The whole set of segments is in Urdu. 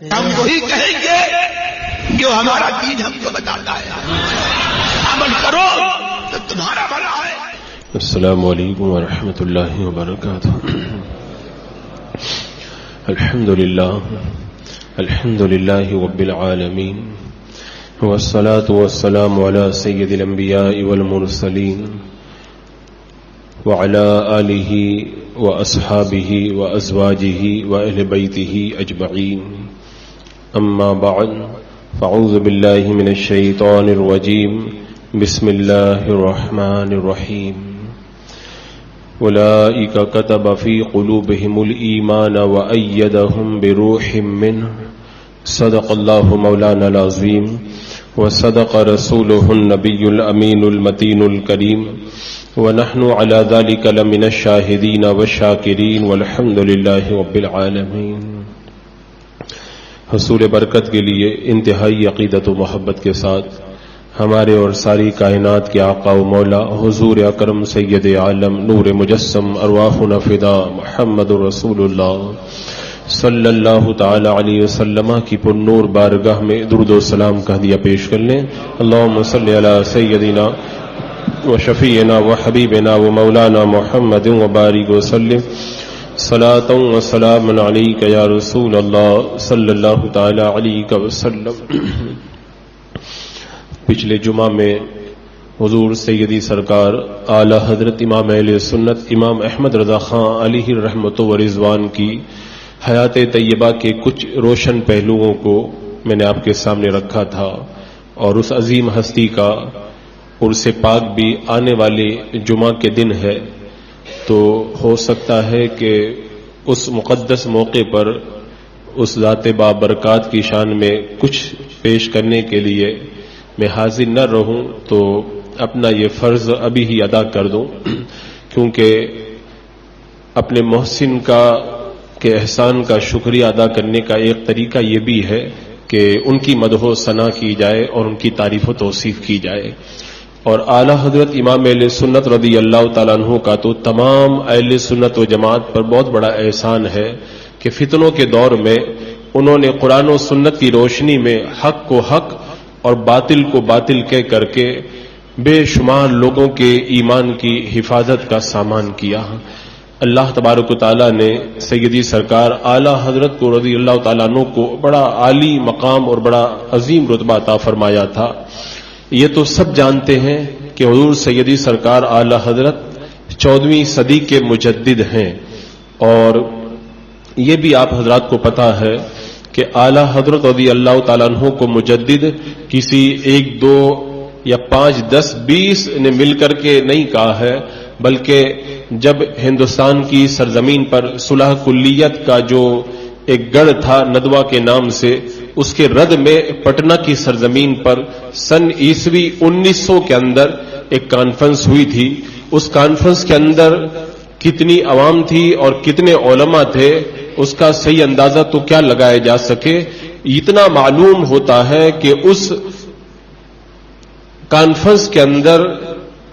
ہم وہی کہیں گے جو ہمارا دین ہم کو بتاتا ہے، عمل کرو تو تمہارا بھلا ہے۔ السلام علیکم ورحمۃ اللہ وبرکاتہ۔ الحمد للہ رب العالمین، والصلاة والسلام على سید الانبیاء والمرسلین وعلى آلہ واصحابہ وازواجہ واہل بیتہ اجمعین، اما بعد فاعوذ باللہ من الشیطان الرجیم، بسم اللہ الرحمن الرحیم۔ اولئک کتب فی قلوبہم الایمان وأیدہم بروح منہ، صدق اللہ مولانا العظیم وصدق رسولہ النبی الامین المتین الکریم، ونحن على ذلك لمن الشاہدین والشاکرین والحمد للہ رب العالمین۔ حصول برکت کے لیے انتہائی عقیدت و محبت کے ساتھ ہمارے اور ساری کائنات کے آقا و مولا حضور اکرم سید عالم نور مجسم ارواحنا فدا محمد رسول اللہ صلی اللہ تعالی علیہ وسلم کی پر نور بارگاہ میں درود و سلام کا ہدیہ پیش کر لیں۔ اللہم صلی علی سیدنا و شفیعنا و حبیبنا و مولانا محمد و بارک وسلم، صلاۃ و سلام علیک یا رسول اللہ صلی اللہ تعالی علیہ وسلم۔ پچھلے جمعہ میں حضور سیدی سرکار اعلی حضرت امام اہل سنت امام احمد رضا خان علیہ رحمت و رضوان کی حیات طیبہ کے کچھ روشن پہلوؤں کو میں نے آپ کے سامنے رکھا تھا، اور اس عظیم ہستی کا عرس پاک بھی آنے والے جمعہ کے دن ہے، تو ہو سکتا ہے کہ اس مقدس موقع پر اس ذات بابرکات کی شان میں کچھ پیش کرنے کے لیے میں حاضر نہ رہوں، تو اپنا یہ فرض ابھی ہی ادا کر دوں، کیونکہ اپنے محسن کے احسان کا شکریہ ادا کرنے کا ایک طریقہ یہ بھی ہے کہ ان کی مدح و ثنا کی جائے اور ان کی تعریف و توصیف کی جائے۔ اور اعلی حضرت امام اہل سنت رضی اللہ تعالیٰ عنہ کا تو تمام اہل سنت و جماعت پر بہت بڑا احسان ہے کہ فتنوں کے دور میں انہوں نے قرآن و سنت کی روشنی میں حق کو حق اور باطل کو باطل کہہ کر کے بے شمار لوگوں کے ایمان کی حفاظت کا سامان کیا۔ اللہ تبارک و تعالیٰ نے سیدی سرکار اعلی حضرت کو رضی اللہ تعالیٰ عنہ کو بڑا عالی مقام اور بڑا عظیم رتبہ عطا فرمایا تھا۔ یہ تو سب جانتے ہیں کہ حضور سیدی سرکار اعلی حضرت 14ویں صدی کے مجدد ہیں، اور یہ بھی آپ حضرات کو پتا ہے کہ اعلی حضرت رضی اللہ تعالیٰ عنہ کو مجدد کسی 1 2 یا 5 10 20 نے مل کر کے نہیں کہا ہے، بلکہ جب ہندوستان کی سرزمین پر صلح کلیت کا جو ایک گڑھ تھا ندوہ کے نام سے، اس کے رد میں پٹنہ کی سرزمین پر سن عیسوی 1900 کے اندر ایک کانفرنس ہوئی تھی۔ اس کانفرنس کے اندر کتنی عوام تھی اور کتنے علماء تھے اس کا صحیح اندازہ تو کیا لگایا جا سکے، اتنا معلوم ہوتا ہے کہ اس کانفرنس کے اندر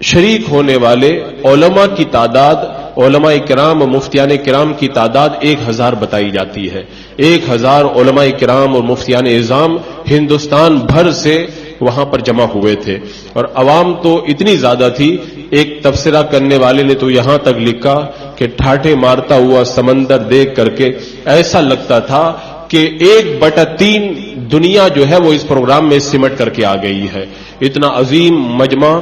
شریک ہونے والے علماء کی تعداد، علماء کرام اور مفتیان کرام کی تعداد 1000 بتائی جاتی ہے۔ 1000 علماء کرام اور مفتیان اعظام ہندوستان بھر سے وہاں پر جمع ہوئے تھے، اور عوام تو اتنی زیادہ تھی، ایک تبصرہ کرنے والے نے تو یہاں تک لکھا کہ ٹھاٹھے مارتا ہوا سمندر دیکھ کر کے ایسا لگتا تھا کہ 1/3 دنیا جو ہے وہ اس پروگرام میں سمٹ کر کے آ گئی ہے۔ اتنا عظیم مجمع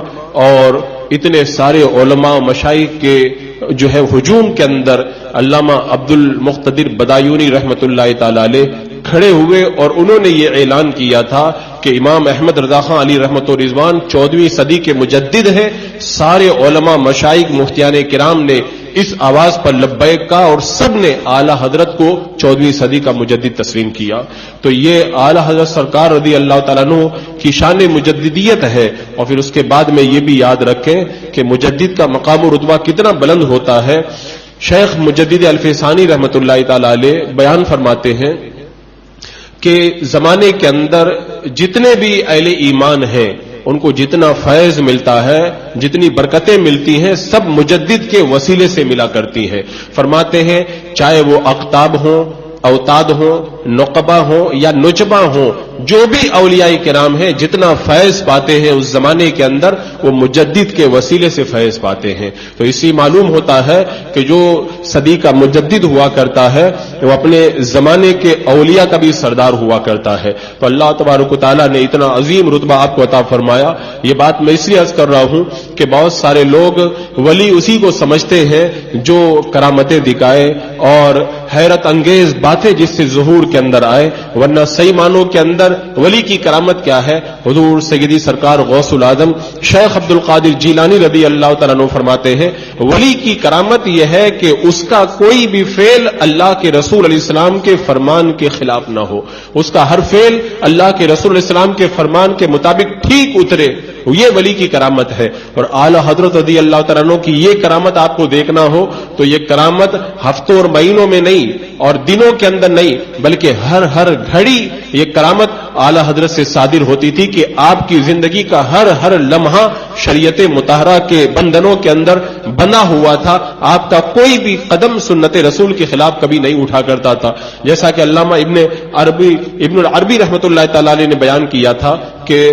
اور اتنے سارے علماء مشائخ کے جو ہے ہجوم کے اندر علامہ عبد المقتدر بدایونی رحمت اللہ تعالی علیہ کھڑے ہوئے، اور انہوں نے یہ اعلان کیا تھا کہ امام احمد رضا خان علی رحمت و رضوان 14ویں صدی کے مجدد ہیں۔ سارے علماء مشائخ مفتیان کرام نے اس آواز پر لبیک کا، اور سب نے اعلی حضرت کو 14ویں صدی کا مجدد تسلیم کیا۔ تو یہ اعلی حضرت سرکار رضی اللہ تعالیٰ عنہ کی شان مجددیت ہے۔ اور پھر اس کے بعد میں یہ بھی یاد رکھیں کہ مجدد کا مقام و رتبہ کتنا بلند ہوتا ہے۔ شیخ مجدد الفسانی رحمت اللہ تعالی علیہ بیان فرماتے ہیں کہ زمانے کے اندر جتنے بھی اہل ایمان ہیں ان کو جتنا فیض ملتا ہے، جتنی برکتیں ملتی ہیں، سب مجدد کے وسیلے سے ملا کرتی ہیں۔ فرماتے ہیں چاہے وہ اقطاب ہوں، اوتاد ہوں، نقبہ ہوں یا نجبہ ہوں، جو بھی اولیاء کرام ہیں جتنا فیض پاتے ہیں اس زمانے کے اندر وہ مجدد کے وسیلے سے فیض پاتے ہیں. تو اسی معلوم ہوتا ہے کہ جو صدی کا مجدد ہوا کرتا ہے وہ اپنے زمانے کے اولیاء کا بھی سردار ہوا کرتا ہے. تو اللہ تبارک و تعالیٰ نے اتنا عظیم رتبہ آپ کو عطا فرمایا. یہ بات میں اس لیے عرض کر رہا ہوں کہ بہت سارے لوگ ولی اسی کو سمجھتے ہیں جو کرامتیں دکھائے اور حیرت انگیز باتیں جس سے ظہور کے اندر آئے، ورنہ صحیح معنوں کے اندر ولی کی کرامت کیا ہے؟ حضور سیدی سرکار غوث العظم شیخ عبد القادر جیلانی رضی اللہ تعالیٰ عنہ فرماتے ہیں ولی کی کرامت یہ ہے کہ اس کا کوئی بھی فعل اللہ کے رسول علیہ السلام کے فرمان کے خلاف نہ ہو، اس کا ہر فعل اللہ کے رسول علیہ السلام کے فرمان کے مطابق ٹھیک اترے، یہ ولی کی کرامت ہے. اور اعلی حضرت رضی اللہ تعالیٰ عنہ کی یہ کرامت آپ کو دیکھنا ہو تو یہ کرامت ہفتوں اور مہینوں میں نہیں اور دنوں کے اندر نہیں بلکہ ہر گھڑی یہ کرامت اعلی حضرت سے صادر ہوتی تھی کہ آپ کی زندگی کا ہر لمحہ شریعت مطہرہ کے بندھنوں کے اندر بنا ہوا تھا. آپ کا کوئی بھی قدم سنت رسول کے خلاف کبھی نہیں اٹھا کرتا تھا. جیسا کہ علامہ ابن العربی رحمۃ اللہ تعالی علیہ نے بیان کیا تھا کہ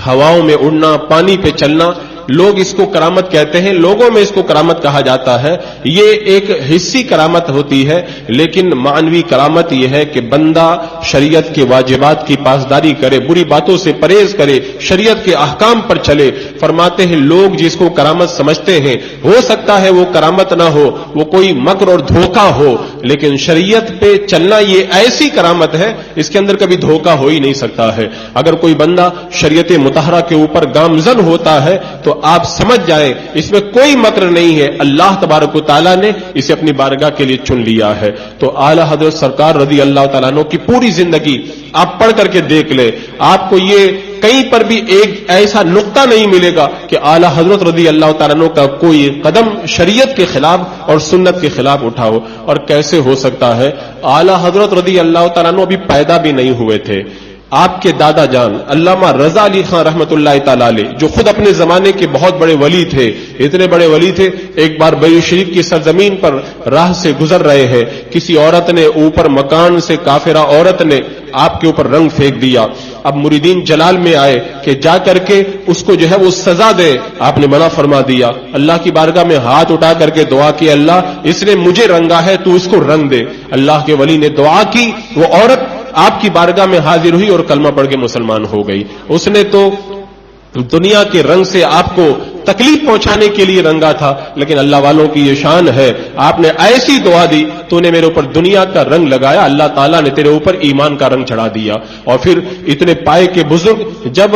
ہواؤں میں اڑنا، پانی پہ چلنا، لوگ اس کو کرامت کہتے ہیں، لوگوں میں اس کو کرامت کہا جاتا ہے. یہ ایک حصی کرامت ہوتی ہے، لیکن معنوی کرامت یہ ہے کہ بندہ شریعت کے واجبات کی پاسداری کرے، بری باتوں سے پرہیز کرے، شریعت کے احکام پر چلے. فرماتے ہیں لوگ جس کو کرامت سمجھتے ہیں ہو سکتا ہے وہ کرامت نہ ہو، وہ کوئی مکر اور دھوکہ ہو، لیکن شریعت پہ چلنا یہ ایسی کرامت ہے اس کے اندر کبھی دھوکہ ہو ہی نہیں سکتا ہے. اگر کوئی بندہ شریعت مطہرہ کے اوپر گامزن ہوتا ہے تو آپ سمجھ جائیں اس میں کوئی مکر نہیں ہے، اللہ تبارک و تعالیٰ نے اسے اپنی بارگاہ کے لیے چن لیا ہے. تو اعلی حضرت سرکار رضی اللہ تعالیٰ عنہ کی پوری زندگی آپ پڑھ کر کے دیکھ لیں، آپ کو یہ کہیں پر بھی ایک ایسا نقطہ نہیں ملے گا کہ اعلی حضرت رضی اللہ تعالیٰ عنہ کا کوئی قدم شریعت کے خلاف اور سنت کے خلاف اٹھاؤ. اور کیسے ہو سکتا ہے؟ اعلی حضرت رضی اللہ تعالیٰ عنہ ابھی پیدا بھی نہیں ہوئے تھے. آپ کے دادا جان علامہ رضا علی خان رحمۃ اللہ تعالی علیہ جو خود اپنے زمانے کے بہت بڑے ولی تھے، اتنے بڑے ولی تھے، ایک بار بیت شریف کی سرزمین پر راہ سے گزر رہے ہیں، کسی عورت نے اوپر مکان سے کافرہ عورت نے آپ کے اوپر رنگ پھینک دیا. اب مریدین جلال میں آئے کہ جا کر کے اس کو جو ہے وہ سزا دے، آپ نے منع فرما دیا. اللہ کی بارگاہ میں ہاتھ اٹھا کر کے دعا کی اللہ اس نے مجھے رنگا ہے تو اس کو رنگ دے. اللہ کے ولی نے دعا کی، وہ عورت آپ کی بارگاہ میں حاضر ہوئی اور کلمہ پڑھ کے مسلمان ہو گئی. اس نے تو دنیا کے رنگ سے آپ کو تکلیف پہنچانے کے لیے رنگا تھا، لیکن اللہ والوں کی یہ شان ہے، آپ نے ایسی دعا دی تو نے میرے اوپر دنیا کا رنگ لگایا، اللہ تعالیٰ نے تیرے اوپر ایمان کا رنگ چڑھا دیا. اور پھر اتنے پائے کے بزرگ جب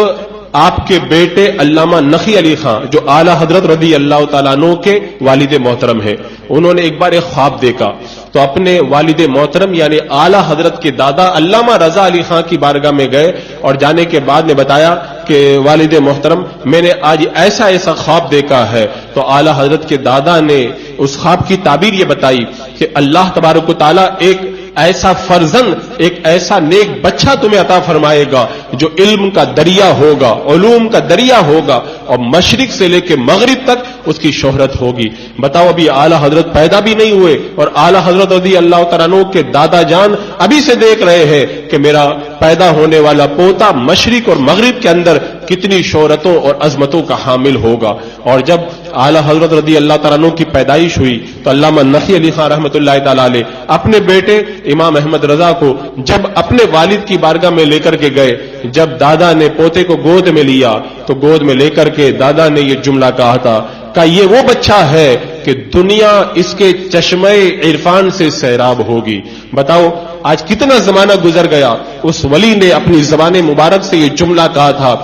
آپ کے بیٹے علامہ نقی علی خان جو اعلی حضرت رضی اللہ تعالیٰ عنہ کے والد محترم ہیں، انہوں نے ایک بار ایک خواب دیکھا تو اپنے والد محترم یعنی اعلی حضرت کے دادا علامہ رضا علی خان کی بارگاہ میں گئے اور جانے کے بعد نے بتایا کہ والد محترم میں نے آج ایسا خواب دیکھا ہے. تو اعلی حضرت کے دادا نے اس خواب کی تعبیر یہ بتائی کہ اللہ تبارک و تعالیٰ ایک ایسا فرزند، ایک ایسا نیک بچہ تمہیں عطا فرمائے گا جو علم کا دریا ہوگا، علوم کا دریا ہوگا اور مشرق سے لے کے مغرب تک اس کی شہرت ہوگی. بتاؤ ابھی اعلی حضرت پیدا بھی نہیں ہوئے اور اعلی حضرت رضی اللہ تعالیٰ عنہ کے دادا جان ابھی سے دیکھ رہے ہیں کہ میرا پیدا ہونے والا پوتا مشرق اور مغرب کے اندر کتنی شہرتوں اور عظمتوں کا حامل ہوگا. اور جب اعلی حضرت رضی اللہ تعالیٰ عنہ کی پیدائش ہوئی تو علامہ نقی علی خان رحمۃ اللہ تعالی علیہ اپنے بیٹے امام احمد رضا کو جب اپنے والد کی بارگاہ میں لے کر کے گئے، جب دادا نے پوتے کو گود میں لیا تو گود میں لے کر کے دادا نے یہ جملہ کہا تھا کہ یہ وہ بچہ ہے کہ دنیا اس کے چشمے عرفان سے سیراب ہوگی. بتاؤ آج کتنا زمانہ گزر گیا، اس ولی نے اپنی زبان مبارک سے یہ جملہ کہا تھا.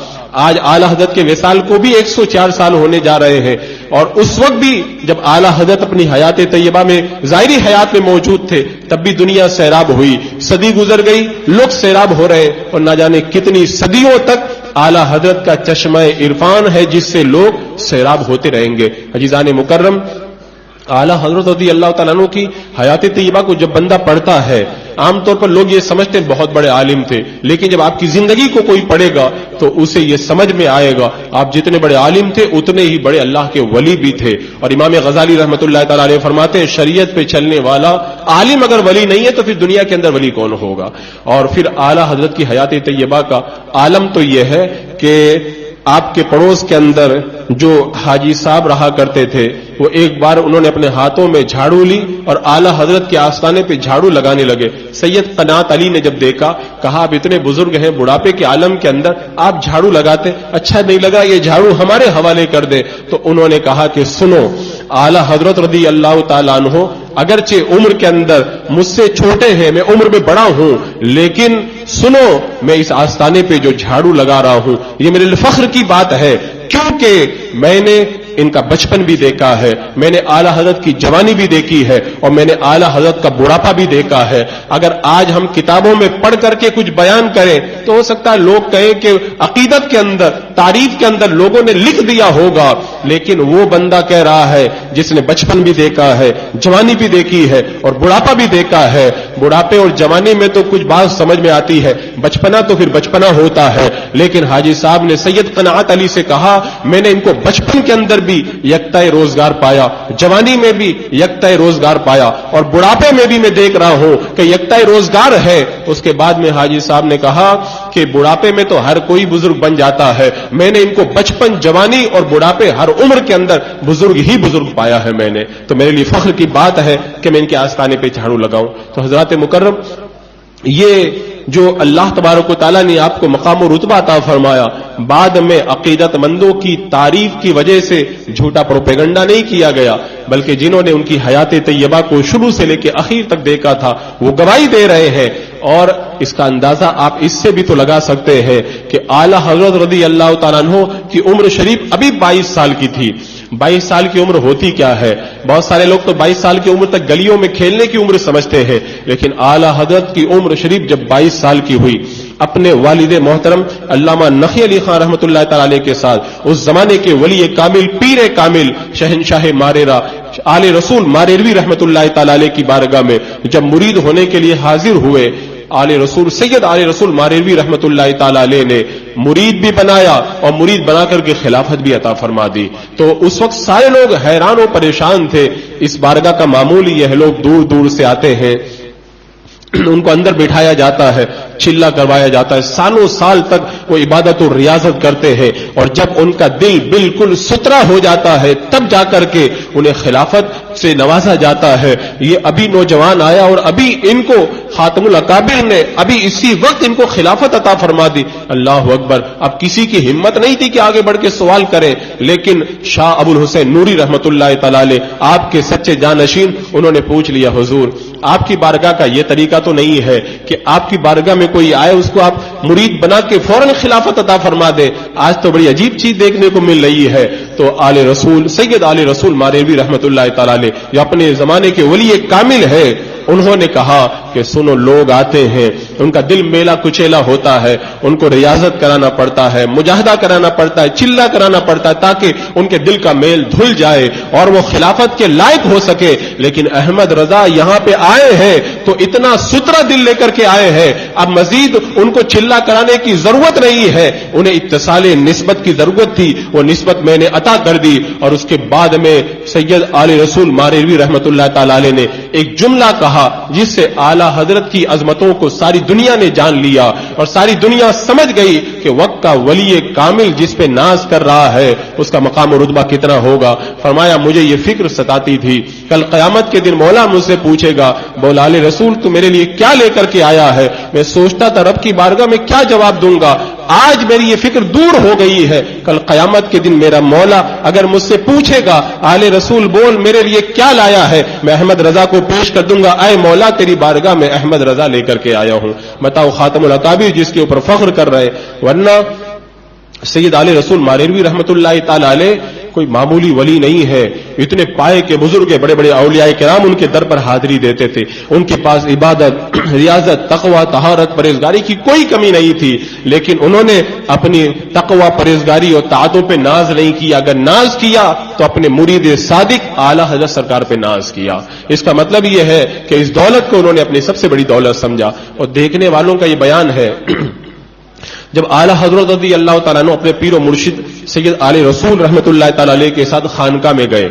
آج اعلی حضرت کے وصال کو بھی 104 سال ہونے جا رہے ہیں اور اس وقت بھی جب اعلی حضرت اپنی حیات طیبہ میں ظاہری حیات میں موجود تھے تب بھی دنیا سیراب ہوئی. صدی گزر گئی، لوگ سیراب ہو رہے اور نہ جانے کتنی صدیوں تک اعلی حضرت کا چشمہ عرفان ہے جس سے لوگ سیراب ہوتے رہیں گے. عزیزان مکرم، اعلی حضرت رضی اللہ تعالیٰ عنہ کی حیات طیبہ کو جب بندہ پڑھتا ہے عام طور پر لوگ یہ سمجھتے ہیں بہت بڑے عالم تھے، لیکن جب آپ کی زندگی کو کوئی پڑھے گا تو اسے یہ سمجھ میں آئے گا آپ جتنے بڑے عالم تھے اتنے ہی بڑے اللہ کے ولی بھی تھے۔ اور امام غزالی رحمۃ اللہ تعالی علیہ فرماتے ہیں شریعت پہ چلنے والا عالم اگر ولی نہیں ہے تو پھر دنیا کے اندر ولی کون ہوگا؟ اور پھر اعلی حضرت کی حیات طیبہ کا عالم تو یہ ہے کہ آپ کے پڑوس کے اندر جو حاجی صاحب رہا کرتے تھے وہ ایک بار انہوں نے اپنے ہاتھوں میں جھاڑو لی اور اعلی حضرت کے آستانے پہ جھاڑو لگانے لگے۔ سید قنات علی نے جب دیکھا کہا آپ اتنے بزرگ ہیں بڑھاپے کے عالم کے اندر آپ جھاڑو لگاتے، اچھا نہیں لگا یہ جھاڑو ہمارے حوالے کر دے۔ تو انہوں نے کہا کہ سنو اعلی حضرت رضی اللہ تعالیٰ عنہ اگرچہ عمر کے اندر مجھ سے چھوٹے ہیں، میں عمر میں بڑا ہوں، لیکن سنو میں اس آستانے پہ جو جھاڑو لگا رہا ہوں یہ میرے لیے فخر کی بات ہے، کیونکہ میں نے ان کا بچپن بھی دیکھا ہے، میں نے اعلی حضرت کی جوانی بھی دیکھی ہے اور میں نے اعلی حضرت کا بڑھاپا بھی دیکھا ہے۔ اگر آج ہم کتابوں میں پڑھ کر کے کچھ بیان کریں تو ہو سکتا ہے لوگ کہیں کہ عقیدت کے اندر تعریف کے اندر لوگوں نے لکھ دیا ہوگا، لیکن وہ بندہ کہہ رہا ہے جس نے بچپن بھی دیکھا ہے، جوانی بھی دیکھی ہے اور بڑھاپا بھی دیکھا ہے۔ بڑھاپے اور جوانی میں تو کچھ بات سمجھ میں آتی ہے، بچپنا تو پھر بچپنا ہوتا ہے، لیکن حاجی صاحب نے سید قناعت علی سے کہا میں نے ان کو بچپن کے اندر بھی یکتا روزگار پایا، جوانی میں بھی یکتا روزگار پایا اور بڑھاپے میں بھی میں دیکھ رہا ہوں کہ یکتا روزگار ہے۔ اس کے بعد میں حاجی صاحب نے کہا کہ بڑھاپے میں تو ہر کوئی بزرگ بن جاتا ہے، میں نے ان کو بچپن جوانی اور بڑھاپے ہر عمر کے اندر بزرگ ہی بزرگ پایا ہے میں نے، تو میرے لیے فخر کی بات ہے کہ میں ان کے آستانے پہ جھاڑو لگاؤں۔ تو حضرات مکرم یہ جو اللہ تبارک و تعالیٰ نے آپ کو مقام و رتبہ عطا فرمایا، بعد میں عقیدت مندوں کی تعریف کی وجہ سے جھوٹا پروپیگنڈا نہیں کیا گیا، بلکہ جنہوں نے ان کی حیات طیبہ کو شروع سے لے کے اخیر تک دیکھا تھا وہ گواہی دے رہے ہیں۔ اور اس کا اندازہ آپ اس سے بھی تو لگا سکتے ہیں کہ اعلی حضرت رضی اللہ تعالیٰ عنہ کی عمر شریف ابھی 22 سال کی تھی۔ 22 سال کی عمر ہوتی کیا ہے؟ بہت سارے لوگ تو 22 سال کی عمر تک گلیوں میں کھیلنے کی عمر سمجھتے ہیں، لیکن اعلی حضرت کی عمر شریف جب 22 سال کی ہوئی، اپنے والد محترم علامہ نقی علی خان رحمۃ اللہ تعالی علیہ کے ساتھ اس زمانے کے ولی کامل پیر کامل شہنشاہ ماریرا آل رسول ماریروی رحمۃ اللہ تعالی علیہ کی بارگاہ میں جب مرید ہونے کے لیے حاضر ہوئے، آل رسول سید آل رسول ماریروی رحمۃ اللہ تعالی علیہ نے مرید بھی بنایا اور مرید بنا کر کے خلافت بھی عطا فرما دی۔ تو اس وقت سارے لوگ حیران و پریشان تھے۔ اس بارگاہ کا معمول یہ ہے، لوگ دور دور سے آتے ہیں، ان کو اندر بٹھایا جاتا ہے، چلا کروایا جاتا ہے، سالوں سال تک وہ عبادت و ریاضت کرتے ہیں، اور جب ان کا دل بالکل ستھرا ہو جاتا ہے تب جا کر کے انہیں خلافت سے نوازا جاتا ہے۔ یہ ابھی نوجوان آیا اور ابھی ان کو خاتم الاکابر نے ابھی اسی وقت ان کو خلافت عطا فرما دی۔ اللہ اکبر! اب کسی کی ہمت نہیں تھی کہ آگے بڑھ کے سوال کرے، لیکن شاہ ابو الحسین نوری رحمۃ اللہ تعالی علیہ آپ کے سچے جانشین انہوں نے پوچھ لیا، حضور آپ کی بارگاہ کا یہ طریقہ تو نہیں ہے کہ آپ کی بارگاہ میں کوئی آئے اس کو آپ مرید بنا کے فوراً خلافت عطا فرما دے؟ آج تو بڑی عجیب چیز دیکھنے کو مل رہی ہے۔ تو آل رسول سید آل رسول ماریروی رحمۃ اللہ تعالی علیہ جو اپنے زمانے کے ولی کامل ہے، انہوں نے کہا کہ سنو، لوگ آتے ہیں ان کا دل میلا کچیلا ہوتا ہے، ان کو ریاضت کرانا پڑتا ہے، مجاہدہ کرانا پڑتا ہے، چلا کرانا پڑتا ہے تاکہ ان کے دل کا میل دھل جائے اور وہ خلافت کے لائق ہو سکے۔ لیکن احمد رضا یہاں پہ آئے ہیں تو اتنا سترا دل لے کر کے آئے ہیں، اب مزید ان کو چلا کرانے کی ضرورت نہیں ہے، انہیں اتصال نسبت کی ضرورت تھی، وہ نسبت میں نے عطا کر دی۔ اور اس کے بعد میں سید آل رسول ماریروی رحمۃ اللہ تعالی علیہ نے ایک جملہ کہا جس سے اعلی حضرت کی عظمتوں کو ساری دنیا نے جان لیا اور ساری دنیا سمجھ گئی کہ وقت کا ولی کامل جس پہ ناز کر رہا ہے اس کا مقام و رتبہ کتنا ہوگا۔ فرمایا مجھے یہ فکر ستاتی تھی کل قیامت کے دن مولا مجھ سے پوچھے گا، مولا علیہ رسول تو میرے لیے کیا لے کر کے آیا ہے؟ میں سوچتا تھا رب کی بارگاہ میں کیا جواب دوں گا، آج میری یہ فکر دور ہو گئی ہے۔ کل قیامت کے دن میرا مولا اگر مجھ سے پوچھے گا آل رسول بول میرے لیے کیا لایا ہے، میں احمد رضا کو پیش کر دوں گا، اے مولا تیری بارگاہ میں احمد رضا لے کر کے آیا ہوں۔ بتاؤ خاتم الاکابر جس کے اوپر فخر کر رہے، ورنہ سید آل رسول ماریروی رحمۃ اللہ تعالی علیہ کوئی معمولی ولی نہیں ہے، اتنے پائے کے بزرگ بڑے بڑے اولیاء کرام ان کے در پر حاضری دیتے تھے، ان کے پاس عبادت، ریاضت، تقوی، طہارت، پرہیزگاری کی کوئی کمی نہیں تھی، لیکن انہوں نے اپنی تقوی، پرہیزگاری اور طاعتوں پہ ناز نہیں کیا، اگر ناز کیا تو اپنے مرید صادق اعلی حضرت سرکار پہ ناز کیا۔ اس کا مطلب یہ ہے کہ اس دولت کو انہوں نے اپنی سب سے بڑی دولت سمجھا، اور دیکھنے والوں کا یہ بیان ہے جب اعلی حضرت رضی اللہ تعالیٰ عنہ اپنے پیر و مرشد سید آل رسول رحمۃ اللہ تعالی علیہ کے ساتھ خانقاہ میں گئے،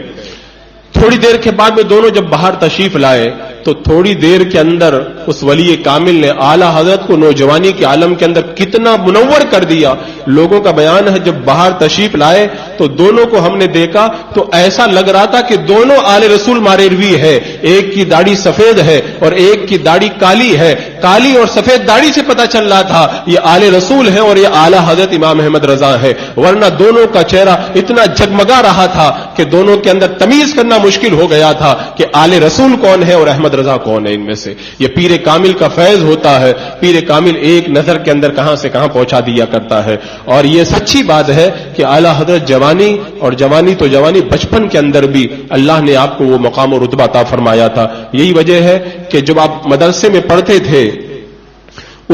تھوڑی دیر کے بعد میں دونوں جب باہر تشریف لائے تو تھوڑی دیر کے اندر اس ولی کامل نے اعلی حضرت کو نوجوانی کے عالم کے اندر کتنا منور کر دیا۔ لوگوں کا بیان ہے جب باہر تشریف لائے تو دونوں کو ہم نے دیکھا تو ایسا لگ رہا تھا کہ دونوں آل رسول ماریروی ہے، ایک کی داڑھی سفید ہے اور ایک کی داڑھی کالی ہے، کالی اور سفید داڑھی سے پتہ چل رہا تھا یہ آل رسول ہے اور یہ اعلی حضرت امام احمد رضا ہے، ورنہ دونوں کا چہرہ اتنا جگمگا رہا تھا کہ دونوں کے اندر تمیز کرنا مشکل ہو گیا تھا کہ آل رسول کون ہے اور احمد رضا کون ہے ان میں سے۔ یہ پیر کامل کا فیض ہوتا ہے، پیر کامل ایک نظر کے اندر کہاں سے کہاں پہنچا دیا کرتا ہے، اور یہ سچی بات ہے کہ اعلی حضرت جوانی اور جوانی تو جوانی بچپن کے اندر بھی اللہ نے آپ کو وہ مقام و رتبہ عطا فرمایا تھا۔ یہی وجہ ہے کہ جب آپ مدرسے میں پڑھتے تھے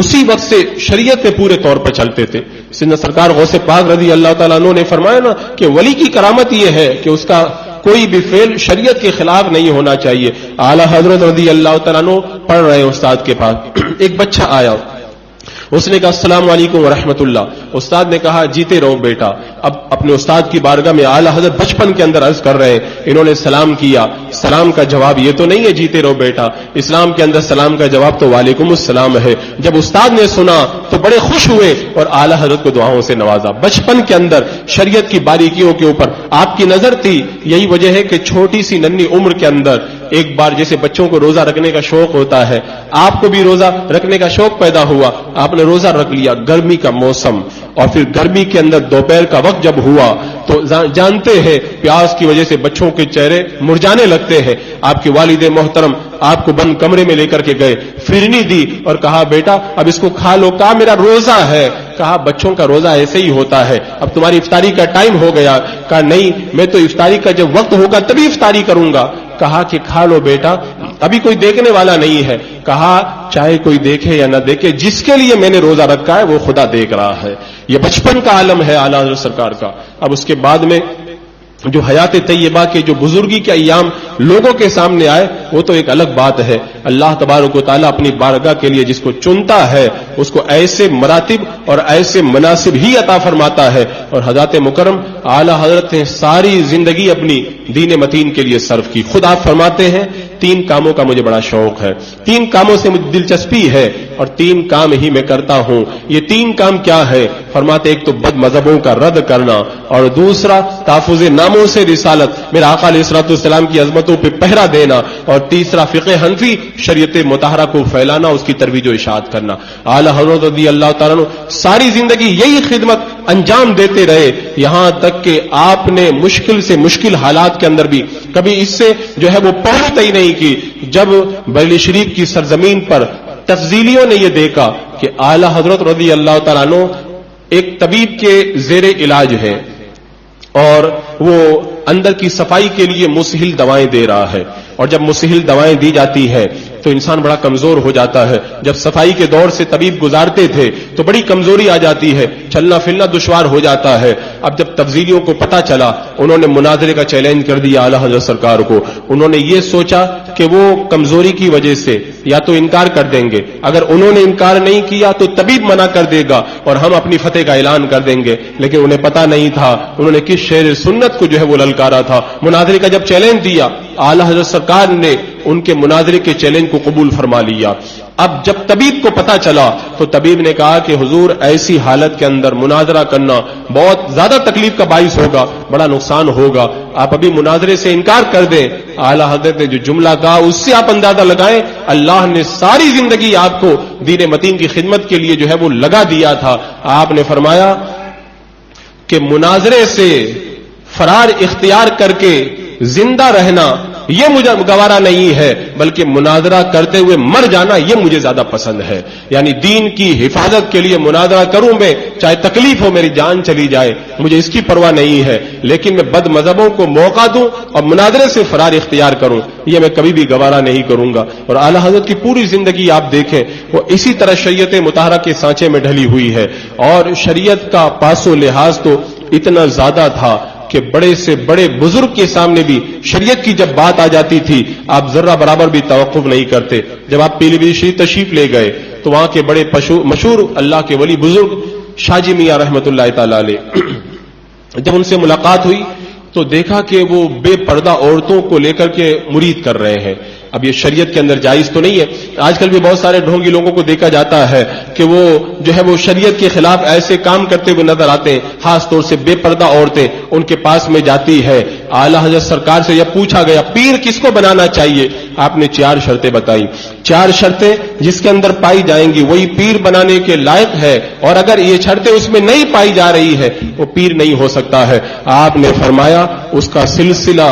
اسی وقت سے شریعت میں پورے طور پر چلتے تھے۔ سیدنا سرکار غوث پاک رضی اللہ تعالیٰ عنہ نے فرمایا نا کہ ولی کی کرامت یہ ہے کہ اس کا کوئی بھی فعل شریعت کے خلاف نہیں ہونا چاہیے۔ اعلی حضرت رضی اللہ تعالیٰ عنہ پڑھ رہے استاد کے پاس، ایک بچہ آیا، اس نے کہا السلام علیکم ورحمۃ اللہ۔ استاد نے کہا جیتے رہو بیٹا۔ اب اپنے استاد کی بارگاہ میں اعلی حضرت بچپن کے اندر عرض کر رہے ہیں، انہوں نے سلام کیا، سلام کا جواب یہ تو نہیں ہے جیتے رہو بیٹا، اسلام کے اندر سلام کا جواب تو وعلیکم السلام ہے۔ جب استاد نے سنا تو بڑے خوش ہوئے اور اعلی حضرت کو دعاؤں سے نوازا۔ بچپن کے اندر شریعت کی باریکیوں کے اوپر آپ کی نظر تھی، یہی وجہ ہے کہ چھوٹی سی ننھی عمر کے اندر ایک بار جیسے بچوں کو روزہ رکھنے کا شوق ہوتا ہے، آپ کو بھی روزہ رکھنے کا شوق پیدا ہوا، آپ نے روزہ رکھ لیا، گرمی کا موسم، اور پھر گرمی کے اندر دوپہر کا وقت جب ہوا تو جانتے ہیں پیاس کی وجہ سے بچوں کے چہرے مرجانے لگتے ہیں۔ آپ کے والد محترم آپ کو بند کمرے میں لے کر کے گئے، فرنی دی اور کہا بیٹا اب اس کو کھا لو، کہا میرا روزہ ہے، کہا بچوں کا روزہ ایسے ہی ہوتا ہے، اب تمہاری افطاری کا ٹائم ہو گیا، کہا نہیں میں تو افطاری کا جب وقت ہوگا تبھی افطاری کروں گا، کہا کہ کھا لو بیٹا ابھی کوئی دیکھنے والا نہیں ہے، کہا چاہے کوئی دیکھے یا نہ دیکھے جس کے لیے میں نے روزہ رکھا ہے وہ خدا دیکھ رہا ہے۔ یہ بچپن کا عالم ہے اعلیٰ حضرت سرکار کا۔ اب اس کے بعد میں جو حیات طیبہ کے جو بزرگی کے ایام لوگوں کے سامنے آئے وہ تو ایک الگ بات ہے۔ اللہ تبارک و تعالیٰ اپنی بارگاہ کے لیے جس کو چنتا ہے اس کو ایسے مراتب اور ایسے مناسب ہی عطا فرماتا ہے، اور حضرت مکرم اعلیٰ حضرت نے ساری زندگی اپنی دین متین کے لیے صرف کی۔ خود آپ فرماتے ہیں 3 کاموں کا مجھے بڑا شوق ہے، 3 کاموں سے مجھے دلچسپی ہے اور 3 کام ہی میں کرتا ہوں۔ یہ 3 کام کیا ہے؟ فرماتے ایک تو بد مذہبوں کا رد کرنا، اور دوسرا تحفظ ناموں سے رسالت، میرا آقا علیہ الصلوۃ والسلام کی عظمتوں پہ پہرا دینا، اور تیسرا فقہ حنفی شریعت مطہرہ کو پھیلانا، اس کی ترویج و اشاعت کرنا۔ اعلیٰ حضرت رضی اللہ تعالیٰ عنہ ساری زندگی یہی خدمت انجام دیتے رہے، یہاں تک کہ آپ نے مشکل سے مشکل حالات کے اندر بھی کبھی اس سے جو ہے وہ پہنچ ہی نہیں کی۔ جب بریلی شریف کی سرزمین پر تفضیلیوں نے یہ دیکھا کہ اعلیٰ حضرت رضی اللہ تعالیٰ عنہ ایک طبیب کے زیر علاج ہے اور وہ اندر کی صفائی کے لیے مسہل دوائیں دے رہا ہے، اور جب مسہل دوائیں دی جاتی ہے تو انسان بڑا کمزور ہو جاتا ہے۔ جب صفائی کے دور سے طبیب گزارتے تھے تو بڑی کمزوری آ جاتی ہے، چلنا پھرنا دشوار ہو جاتا ہے۔ اب جب تفضیلیوں کو پتہ چلا انہوں نے مناظرے کا چیلنج کر دیا اعلیٰ حضرت سرکار کو۔ انہوں نے یہ سوچا کہ وہ کمزوری کی وجہ سے یا تو انکار کر دیں گے، اگر انہوں نے انکار نہیں کیا تو طبیب منع کر دے گا اور ہم اپنی فتح کا اعلان کر دیں گے، لیکن انہیں پتہ نہیں تھا انہوں نے کس شعر سنت کو جو ہے وہ للکارا تھا۔ مناظرے کا جب چیلنج دیا اعلیٰ حضرت سرکار نے ان کے مناظرے کے چیلنج کو قبول فرما لیا۔ اب جب طبیب کو پتہ چلا تو طبیب نے کہا کہ حضور ایسی حالت کے اندر مناظرہ کرنا بہت زیادہ تکلیف کا باعث ہوگا، بڑا نقصان ہوگا، آپ ابھی مناظرے سے انکار کر دیں۔ اعلیٰ حضرت نے جو جملہ کہا اس سے آپ اندازہ لگائیں اللہ نے ساری زندگی آپ کو دین متین کی خدمت کے لیے جو ہے وہ لگا دیا تھا۔ آپ نے فرمایا کہ مناظرے سے فرار اختیار کر کے زندہ رہنا یہ مجھے گوارا نہیں ہے، بلکہ مناظرہ کرتے ہوئے مر جانا یہ مجھے زیادہ پسند ہے۔ یعنی دین کی حفاظت کے لیے مناظرہ کروں میں، چاہے تکلیف ہو، میری جان چلی جائے، مجھے اس کی پرواہ نہیں ہے، لیکن میں بد مذہبوں کو موقع دوں اور مناظرے سے فرار اختیار کروں، یہ میں کبھی بھی گوارا نہیں کروں گا۔ اور اعلی حضرت کی پوری زندگی آپ دیکھیں، وہ اسی طرح شریعت مطہرہ کے سانچے میں ڈھلی ہوئی ہے، اور شریعت کا پاس و لحاظ تو اتنا زیادہ تھا کہ بڑے سے بڑے بزرگ کے سامنے بھی شریعت کی جب بات آ جاتی تھی آپ ذرہ برابر بھی توقف نہیں کرتے۔ جب آپ پیلی بھیت شریف تشریف لے گئے تو وہاں کے بڑے مشہور اللہ کے ولی بزرگ شاہ جی میاں رحمت اللہ تعالی علیہ، جب ان سے ملاقات ہوئی تو دیکھا کہ وہ بے پردہ عورتوں کو لے کر کے مرید کر رہے ہیں۔ اب یہ شریعت کے اندر جائز تو نہیں ہے، آج کل بھی بہت سارے ڈھونگی لوگوں کو دیکھا جاتا ہے کہ وہ جو ہے وہ شریعت کے خلاف ایسے کام کرتے ہوئے نظر آتے ہیں، خاص طور سے بے پردہ عورتیں ان کے پاس میں جاتی ہے۔ اعلی حضرت سرکار سے یہ پوچھا گیا پیر کس کو بنانا چاہیے، آپ نے 4 شرطیں بتائی، 4 شرطیں جس کے اندر پائی جائیں گی وہی پیر بنانے کے لائق ہے، اور اگر یہ شرطیں اس میں نہیں پائی جا رہی ہے وہ پیر نہیں ہو سکتا ہے۔ آپ نے فرمایا اس کا سلسلہ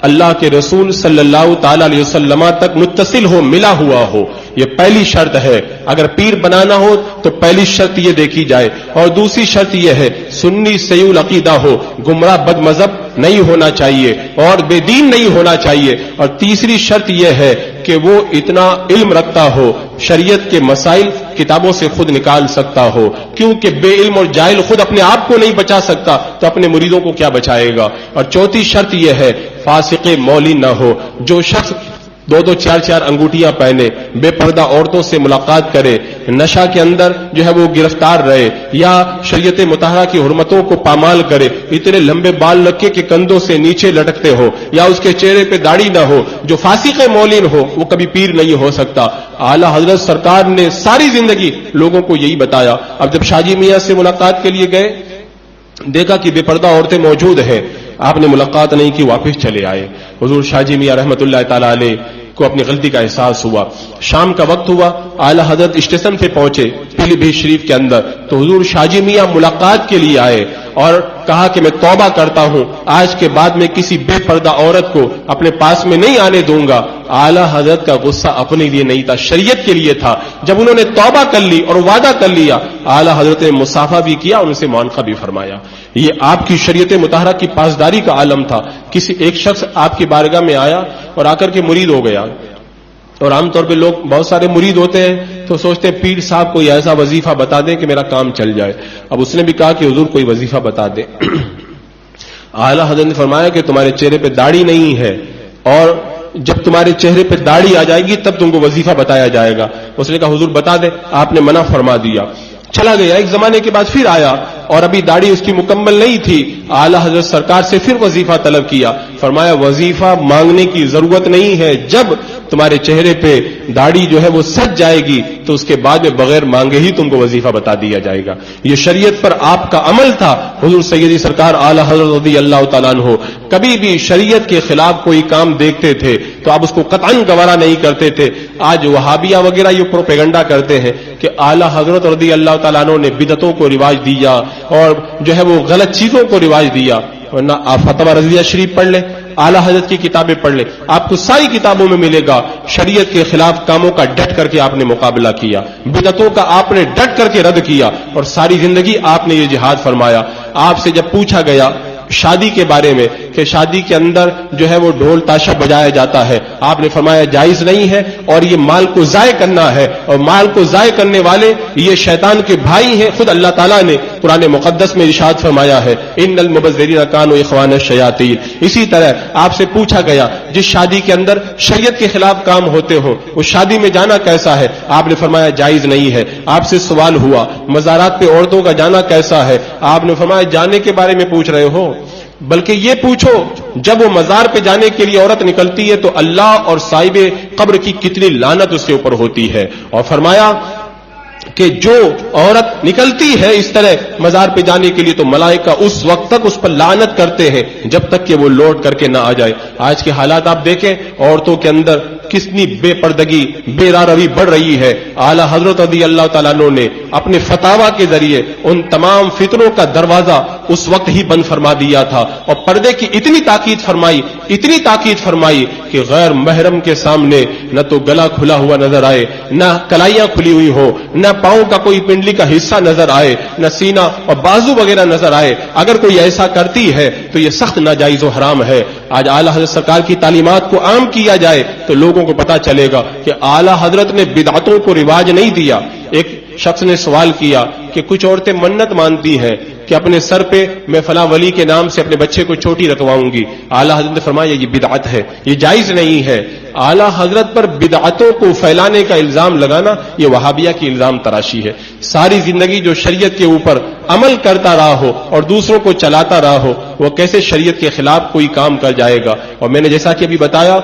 اللہ کے رسول صلی اللہ تعالی علیہ وسلم تک متصل ہو، ملا ہوا ہو، یہ پہلی شرط ہے۔ اگر پیر بنانا ہو تو پہلی شرط یہ دیکھی جائے، اور دوسری شرط یہ ہے سنی صحیح العقیدہ ہو، گمراہ بد مذہب نہیں ہونا چاہیے اور بے دین نہیں ہونا چاہیے، اور تیسری شرط یہ ہے کہ وہ اتنا علم رکھتا ہو، شریعت کے مسائل کتابوں سے خود نکال سکتا ہو، کیونکہ بے علم اور جاہل خود اپنے آپ کو نہیں بچا سکتا تو اپنے مریدوں کو کیا بچائے گا۔ اور چوتھی شرط یہ ہے فاسق مولی نہ ہو، جو شخص 2-2 4-4 انگوٹھیاں پہنے، بے پردہ عورتوں سے ملاقات کرے، نشہ کے اندر جو ہے وہ گرفتار رہے، یا شریعت مطہرہ کی حرمتوں کو پامال کرے، اتنے لمبے بال رکھے کہ کندھوں سے نیچے لٹکتے ہو، یا اس کے چہرے پہ داڑھی نہ ہو، جو فاسق مولین ہو وہ کبھی پیر نہیں ہو سکتا۔ اعلی حضرت سرکار نے ساری زندگی لوگوں کو یہی بتایا۔ اب جب شاہ جی میاں سے ملاقات کے لیے گئے، دیکھا کہ بے پردہ عورتیں موجود ہیں، آپ نے ملاقات نہیں کی، واپس چلے آئے۔ حضور شاہ جی میاں رحمت اللہ تعالی علیہ کو اپنی غلطی کا احساس ہوا۔ شام کا وقت ہوا، اعلی حضرت اسٹیشن پہ پہنچے پیلی بھیت شریف کے اندر، تو حضور شاہ جی میاں ملاقات کے لیے آئے اور کہا کہ میں توبہ کرتا ہوں، آج کے بعد میں کسی بے پردہ عورت کو اپنے پاس میں نہیں آنے دوں گا۔ اعلی حضرت کا غصہ اپنے لیے نہیں تھا، شریعت کے لیے تھا۔ جب انہوں نے توبہ کر لی اور وعدہ کر لیا، اعلی حضرت نے مصافحہ بھی کیا، ان سے معانقہ بھی فرمایا۔ یہ آپ کی شریعت مطہرہ کی پاسداری کا عالم تھا۔ کسی ایک شخص آپ کی بارگاہ میں آیا اور آ کر کے مرید ہو گیا، اور عام طور پہ لوگ بہت سارے مرید ہوتے ہیں تو سوچتے ہیں پیر صاحب کوئی ایسا وظیفہ بتا دیں کہ میرا کام چل جائے۔ اب اس نے بھی کہا کہ حضور کوئی وظیفہ بتا دیں۔ اعلی حضرت نے فرمایا کہ تمہارے چہرے پہ داڑھی نہیں ہے، اور جب تمہارے چہرے پہ داڑھی آ جائے گی تب تم کو وظیفہ بتایا جائے گا۔ اس نے کہا حضور بتا دیں، آپ نے منع فرما دیا۔ چلا گیا، ایک زمانے کے بعد پھر آیا اور ابھی داڑھی اس کی مکمل نہیں تھی۔ اعلی حضرت سرکار سے پھر وظیفہ طلب کیا، فرمایا وظیفہ مانگنے کی ضرورت نہیں ہے، جب تمہارے چہرے پہ داڑھی جو ہے وہ سج جائے گی تو اس کے بعد میں بغیر مانگے ہی تم کو وظیفہ بتا دیا جائے گا۔ یہ شریعت پر آپ کا عمل تھا۔ حضور سیدی سرکار اعلی حضرت رضی اللہ تعالیٰ عنہ کبھی بھی شریعت کے خلاف کوئی کام دیکھتے تھے تو آپ اس کو قطعاً گوارا نہیں کرتے تھے۔ آج وہابیہ وغیرہ یہ پروپیگنڈا کرتے ہیں کہ اعلی حضرت رضی اللہ تعالیٰ عنہ نے بدعتوں کو رواج دیا اور جو ہے وہ غلط چیزوں کو رواج دیا، ورنہ آپ فتویٰ رضویہ شریف پڑھ لیں، اعلی حضرت کی کتابیں پڑھ لیں، آپ کو ساری کتابوں میں ملے گا شریعت کے خلاف کاموں کا ڈٹ کر کے آپ نے مقابلہ کیا، بدعتوں کا آپ نے ڈٹ کر کے رد کیا، اور ساری زندگی آپ نے یہ جہاد فرمایا۔ آپ سے جب پوچھا گیا شادی کے بارے میں کہ شادی کے اندر جو ہے وہ ڈھول تاشا بجایا جاتا ہے، آپ نے فرمایا جائز نہیں ہے اور یہ مال کو ضائع کرنا ہے، اور مال کو ضائع کرنے والے یہ شیطان کے بھائی ہیں۔ خود اللہ تعالیٰ نے قرآن مقدس میں ارشاد فرمایا ہے ان المبذرین کانوا اخوان الشیاطین۔ اسی طرح آپ سے پوچھا گیا جس شادی کے اندر شریعت کے خلاف کام ہوتے ہو اس شادی میں جانا کیسا ہے، آپ نے فرمایا جائز نہیں ہے۔ آپ سے سوال ہوا مزارات پہ عورتوں کا جانا کیسا ہے، آپ نے فرمایا جانے کے بارے میں پوچھ رہے ہو، بلکہ یہ پوچھو جب وہ مزار پہ جانے کے لیے عورت نکلتی ہے تو اللہ اور صاحب قبر کی کتنی لعنت اس کے اوپر ہوتی ہے، اور فرمایا کہ جو عورت نکلتی ہے اس طرح مزار پہ جانے کے لیے تو ملائکہ اس وقت تک اس پر لعنت کرتے ہیں جب تک کہ وہ لوٹ کر کے نہ آ جائے۔ آج کے حالات آپ دیکھیں، عورتوں کے اندر کتنی بے پردگی بے راروی بڑھ رہی ہے۔ اعلی حضرت رضی اللہ تعالیٰ عنہ نے اپنے فتاوی کے ذریعے ان تمام فتنوں کا دروازہ اس وقت ہی بند فرما دیا تھا، اور پردے کی اتنی تاکید فرمائی کہ غیر محرم کے سامنے نہ تو گلا کھلا ہوا نظر آئے، نہ کلائیاں کھلی ہوئی ہو، نہ پاؤں کا کوئی پنڈلی کا حصہ نظر آئے، نہ سینہ اور بازو وغیرہ نظر آئے۔ اگر کوئی ایسا کرتی ہے تو یہ سخت ناجائز و حرام ہے۔ آج اعلی حضرت سرکار کی تعلیمات کو عام کیا جائے تو لوگوں کو پتا چلے گا کہ اعلی حضرت نے بدعتوں کو رواج نہیں دیا۔ ایک شخص نے سوال کیا کہ کچھ عورتیں منت مانتی ہیں کہ اپنے سر پہ میں فلاں ولی کے نام سے اپنے بچے کو چوٹی رکھواؤں گی۔ اعلی حضرت نے فرمایا یہ بدعت ہے، یہ جائز نہیں ہے۔ اعلی حضرت پر بدعتوں کو پھیلانے کا الزام لگانا یہ وہابیہ کی الزام تراشی ہے۔ ساری زندگی جو شریعت کے اوپر عمل کرتا رہا ہو اور دوسروں کو چلاتا رہا ہو، وہ کیسے شریعت کے خلاف کوئی کام کر جائے گا؟ اور میں نے جیسا کہ ابھی بتایا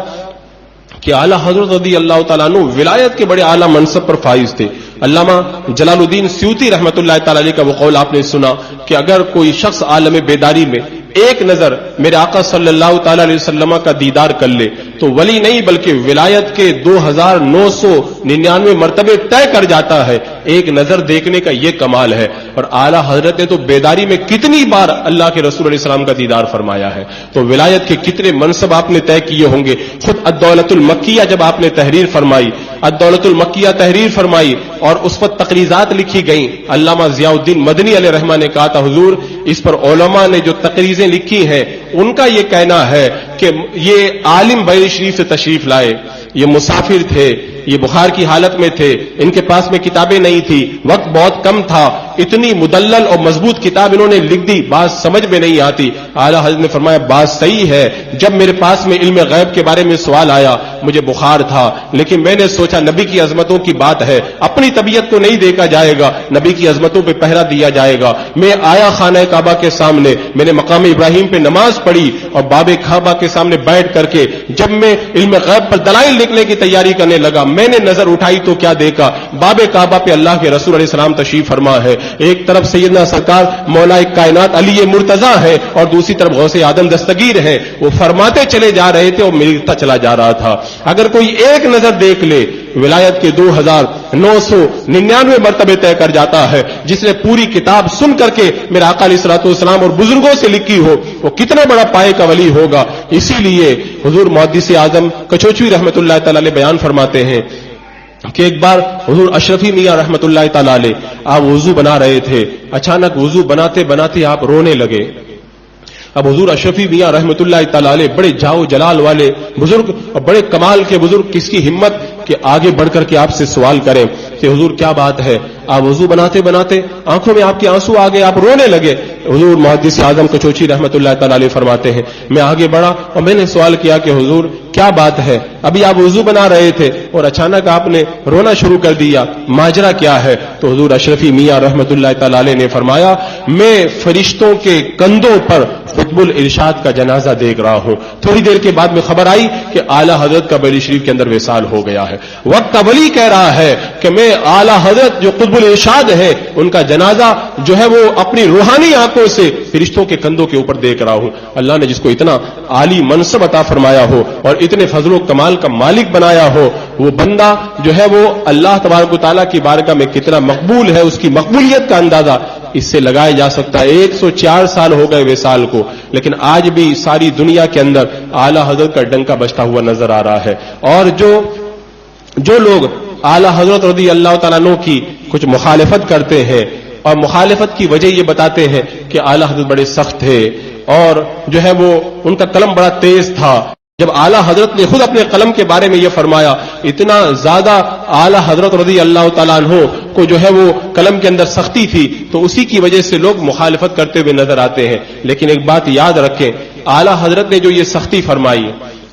کہ اعلی حضرت رضی اللہ تعالیٰ عنہ ولایت کے بڑے اعلیٰ منصب پر فائز تھے۔ علامہ جلال الدین سیوطی رحمۃ اللہ تعالی علیہ کا وہ قول آپ نے سنا کہ اگر کوئی شخص عالم بیداری میں ایک نظر میرے آقا صلی اللہ تعالی علیہ وسلم کا دیدار کر لے تو ولی نہیں بلکہ ولایت کے 2999 مرتبے طے کر جاتا ہے۔ ایک نظر دیکھنے کا یہ کمال ہے۔ اور اعلیٰ حضرت نے تو بیداری میں کتنی بار اللہ کے رسول علیہ السلام کا دیدار فرمایا ہے، تو ولایت کے کتنے منصب آپ نے طے کیے ہوں گے۔ خود الدولۃ المکیہ جب آپ نے تحریر فرمائی، الدولۃ المکیہ تحریر فرمائی اور اس پر تقریضات لکھی گئیں، علامہ ضیاء الدین مدنی علیہ رحمہ نے کہا تھا حضور اس پر علماء نے جو تقریضیں لکھی ہیں ان کا یہ کہنا ہے کہ یہ عالم بیت شریف سے تشریف لائے، یہ مسافر تھے، یہ بخار کی حالت میں تھے، ان کے پاس میں کتابیں نہیں تھی، وقت بہت کم تھا، اتنی مدلل اور مضبوط کتاب انہوں نے لکھ دی، بات سمجھ میں نہیں آتی۔ اعلیٰ حضرت نے فرمایا بات صحیح ہے، جب میرے پاس میں علم غیب کے بارے میں سوال آیا مجھے بخار تھا، لیکن میں نے سوچا نبی کی عظمتوں کی بات ہے، اپنی طبیعت کو نہیں دیکھا جائے گا، نبی کی عظمتوں پہ پہرا دیا جائے گا۔ میں آیا خانہ کعبہ کے سامنے، میں نے مقام ابراہیم پہ نماز پڑھی اور باب کعبہ کے سامنے بیٹھ کر کے جب میں علم غیب پر دلائل لکھنے کی تیاری کرنے لگا، میں نے نظر اٹھائی تو کیا دیکھا، باب کعبہ پہ اللہ کے رسول علیہ السلام تشریف فرما ہے، ایک طرف سیدنا سرکار مولا کائنات علی مرتضیٰ ہے اور دوسری طرف غوث آدم دستگیر ہے، وہ فرماتے چلے جا رہے تھے اور ملتا چلا جا رہا تھا۔ اگر کوئی ایک نظر دیکھ لے ولایت کے 2999 مرتبے طے کر جاتا ہے، جس نے پوری کتاب سن کر کے میرے آقا علیہ الصلوۃ والسلام اور بزرگوں سے لکھی ہو، وہ کتنا بڑا پائے کا ولی ہوگا۔ اسی لیے حضور محدث اعظم کچوچوی رحمۃ اللہ تعالی علیہ بیان فرماتے ہیں کہ ایک بار حضور اشرفی میاں رحمۃ اللہ تعالی علیہ آپ وضو بنا رہے تھے، اچانک وضو بناتے بناتے آپ رونے لگے۔ اب حضور اشرفی میاں رحمۃ اللہ تعالی علیہ بڑے جاؤ جلال والے بزرگ اور بڑے کمال کے بزرگ، کس کی ہمت کہ آگے بڑھ کر کے آپ سے سوال کریں کہ حضور کیا بات ہے؟ آپ وضو بناتے بناتے آنکھوں میں آپ کے آنسو آ گئے، آپ رونے لگے۔ حضور محدث اعظم کچوچی رحمۃ اللہ تعالی علیہ فرماتے ہیں میں آگے بڑھا اور میں نے سوال کیا کہ حضور کیا بات ہے؟ ابھی آپ وضو بنا رہے تھے اور اچانک آپ نے رونا شروع کر دیا، ماجرا کیا ہے؟ تو حضور اشرفی میاں رحمۃ اللہ تعالی علیہ نے فرمایا میں فرشتوں کے کندھوں پر قطب الارشاد کا جنازہ دیکھ رہا ہوں۔ تھوڑی دیر کے بعد میں خبر آئی کہ اعلیٰ حضرت کا بیلی شریف کے اندر وصال ہو گیا ہے۔ وقت ولی کہہ رہا ہے کہ میں اعلیٰ حضرت جو قطب الارشاد ہے ان کا جنازہ جو ہے وہ اپنی روحانی آنکھوں سے فرشتوں کے کندھوں کے اوپر دیکھ رہا ہوں۔ اللہ نے جس کو اتنا عالی منصب عطا فرمایا ہو اور اتنے فضل و کمال کا مالک بنایا ہو، وہ بندہ جو ہے وہ اللہ تبارک و تعالیٰ کی بارگاہ میں کتنا مقبول ہے، اس کی مقبولیت کا اندازہ اس سے لگایا جا سکتا ہے۔ 104 سال ہو گئے وصال کو، لیکن آج بھی ساری دنیا کے اندر اعلیٰ حضرت کا ڈنکا بجتا ہوا نظر آ رہا ہے۔ اور جو لوگ اعلیٰ حضرت رضی اللہ تعالیٰ عنہ کی کچھ مخالفت کرتے ہیں اور مخالفت کی وجہ یہ بتاتے ہیں کہ اعلیٰ حضرت بڑے سخت تھے اور جو ہے وہ ان کا قلم بڑا تیز تھا، جب اعلیٰ حضرت نے خود اپنے قلم کے بارے میں یہ فرمایا اتنا زیادہ اعلیٰ حضرت رضی اللہ تعالیٰ عنہ کو جو ہے وہ قلم کے اندر سختی تھی، تو اسی کی وجہ سے لوگ مخالفت کرتے ہوئے نظر آتے ہیں۔ لیکن ایک بات یاد رکھیں، اعلیٰ حضرت نے جو یہ سختی فرمائی